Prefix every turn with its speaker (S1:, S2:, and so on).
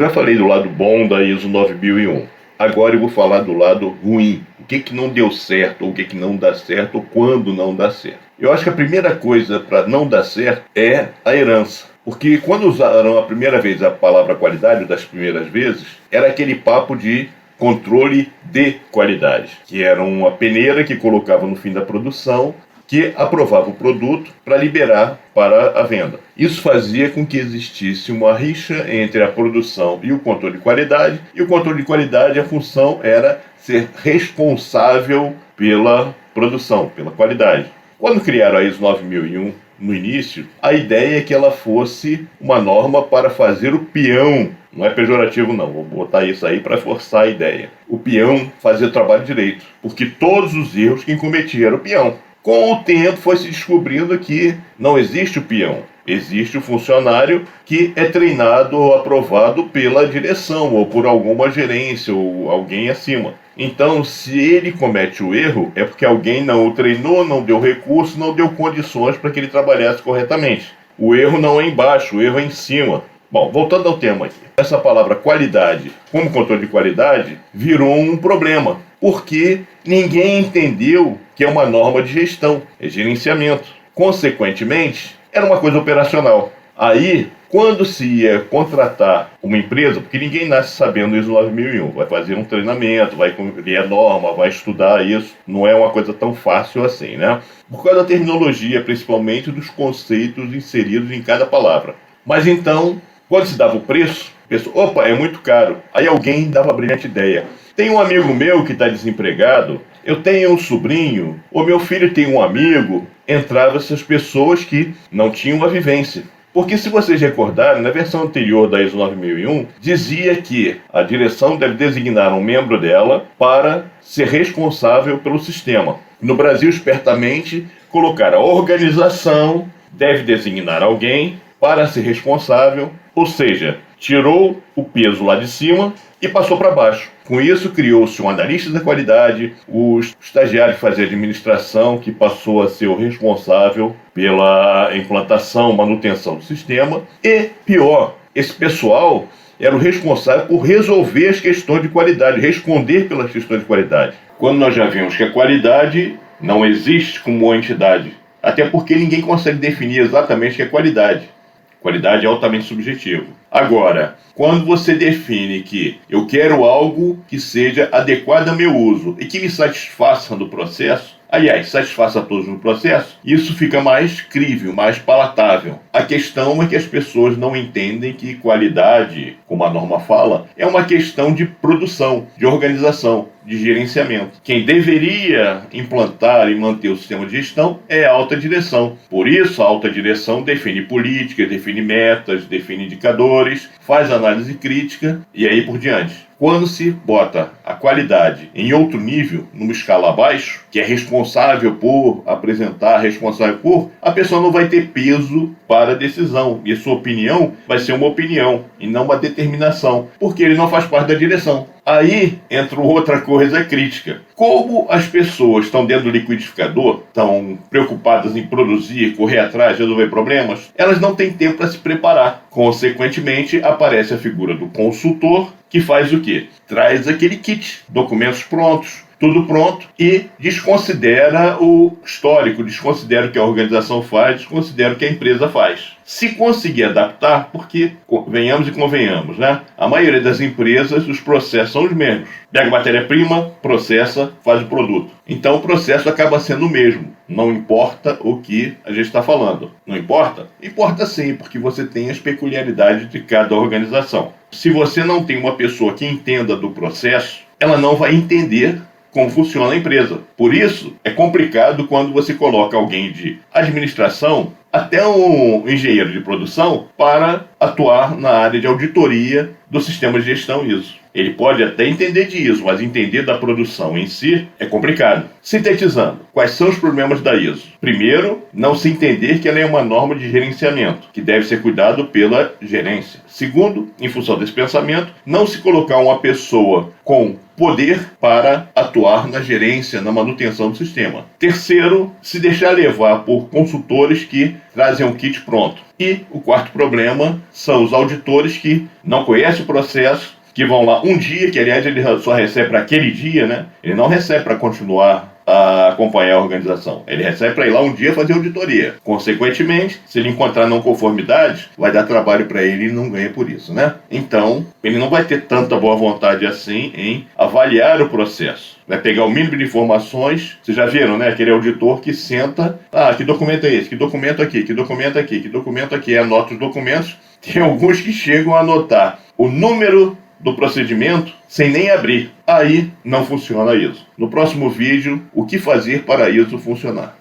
S1: já falei do lado bom da ISO 9001. Agora eu vou falar do lado ruim. O que não deu certo, ou o que não dá certo, ou quando não dá certo. Eu acho que a primeira coisa para não dar certo é a herança. Porque quando usaram a primeira vez a palavra qualidade, das primeiras vezes, era aquele papo de controle de qualidade, que era uma peneira que colocava no fim da produção, que aprovava o produto para liberar para a venda. Isso fazia com que existisse uma rixa entre a produção e o controle de qualidade, e o controle de qualidade, a função era ser responsável pela produção, pela qualidade. Quando criaram a ISO 9001, no início, a ideia é que ela fosse uma norma para fazer o peão. Não é pejorativo não, vou botar isso aí para forçar a ideia. O peão fazia o trabalho direito, porque todos os erros quem cometia era o peão. Com o tempo foi se descobrindo que não existe o peão, existe o funcionário que é treinado ou aprovado pela direção ou por alguma gerência ou alguém acima. Então, se ele comete o erro, é porque alguém não o treinou, não deu recurso, não deu condições para que ele trabalhasse corretamente. O erro não é embaixo, o erro é em cima. Bom, voltando ao tema aqui. Essa palavra qualidade, como controle de qualidade, virou um problema, porque ninguém entendeu que é uma norma de gestão, é gerenciamento. Consequentemente, era uma coisa operacional. Aí, quando se ia contratar uma empresa, porque ninguém nasce sabendo ISO 9001, vai fazer um treinamento, vai ver a norma, vai estudar isso, não é uma coisa tão fácil assim, né? Por causa da terminologia, principalmente dos conceitos inseridos em cada palavra. Mas então, quando se dava o preço, a pessoa, opa, é muito caro. Aí alguém dava a brilhante ideia. Tem um amigo meu que está desempregado, eu tenho um sobrinho, o meu filho tem um amigo. Entravam essas pessoas que não tinham a vivência. Porque se vocês recordarem, na versão anterior da ISO 9001, dizia que a direção deve designar um membro dela para ser responsável pelo sistema. No Brasil, espertamente, colocaram a organização deve designar alguém para ser responsável, ou seja, tirou o peso lá de cima e passou para baixo. Com isso, criou-se um analista da qualidade, o estagiário que fazia administração, que passou a ser o responsável pela implantação, manutenção do sistema, e, pior, esse pessoal era o responsável por resolver as questões de qualidade, responder pelas questões de qualidade. Quando nós já vimos que a qualidade não existe como uma entidade, até porque ninguém consegue definir exatamente o que é qualidade. Qualidade é altamente subjetivo. Agora, quando você define que eu quero algo que seja adequado ao meu uso e que me satisfaça no processo, aliás, satisfaça a todos no processo, isso fica mais crível, mais palatável. A questão é que as pessoas não entendem que qualidade, como a norma fala, é uma questão de produção, de organização, de gerenciamento. Quem deveria implantar e manter o sistema de gestão é a alta direção. Por isso, a alta direção define políticas, define metas, define indicadores, faz análise crítica e aí por diante. Quando se bota a qualidade em outro nível, numa escala abaixo, que é responsável por apresentar, responsável por, a pessoa não vai ter peso para a decisão. E a sua opinião vai ser uma opinião e não uma determinação, porque ele não faz parte da direção. Aí entra outra coisa crítica. Como as pessoas estão dentro do liquidificador, estão preocupadas em produzir, correr atrás, resolver problemas, elas não têm tempo para se preparar. Consequentemente, aparece a figura do consultor, que faz o quê? Traz aquele kit, documentos prontos, tudo pronto, e desconsidera o histórico, desconsidera o que a organização faz, desconsidera o que a empresa faz. Se conseguir adaptar, porque, venhamos e convenhamos, né? A maioria das empresas, os processos são os mesmos. Pega a matéria-prima, processa, faz o produto. Então o processo acaba sendo o mesmo. Não importa o que a gente está falando. Não importa? Importa sim, porque você tem as peculiaridades de cada organização. Se você não tem uma pessoa que entenda do processo, ela não vai entender como funciona a empresa. Por isso, é complicado quando você coloca alguém de administração, até um engenheiro de produção, para atuar na área de auditoria do sistema de gestão ISO. Ele pode até entender de ISO, mas entender da produção em si é complicado. Sintetizando, quais são os problemas da ISO? Primeiro, não se entender que ela é uma norma de gerenciamento, que deve ser cuidado pela gerência. Segundo, em função desse pensamento, não se colocar uma pessoa com poder para atuar na gerência, na manutenção do sistema. Terceiro, se deixar levar por consultores que trazem um kit pronto. E o quarto problema são os auditores que não conhecem o processo, que vão lá um dia, que aliás ele só recebe para aquele dia, né? Ele não recebe para continuar a acompanhar a organização. Ele recebe para ir lá um dia fazer auditoria. Consequentemente, se ele encontrar não conformidade, vai dar trabalho para ele e não ganha por isso, né? Então, ele não vai ter tanta boa vontade assim em avaliar o processo. Vai pegar o mínimo de informações. Vocês já viram, né? Aquele auditor que senta, que documento é esse? Que documento aqui? Que documento aqui? Que documento aqui? Anota os documentos. Tem alguns que chegam a anotar o número do procedimento sem nem abrir. Aí não funciona a ISO. No próximo vídeo, o que fazer para a ISO funcionar.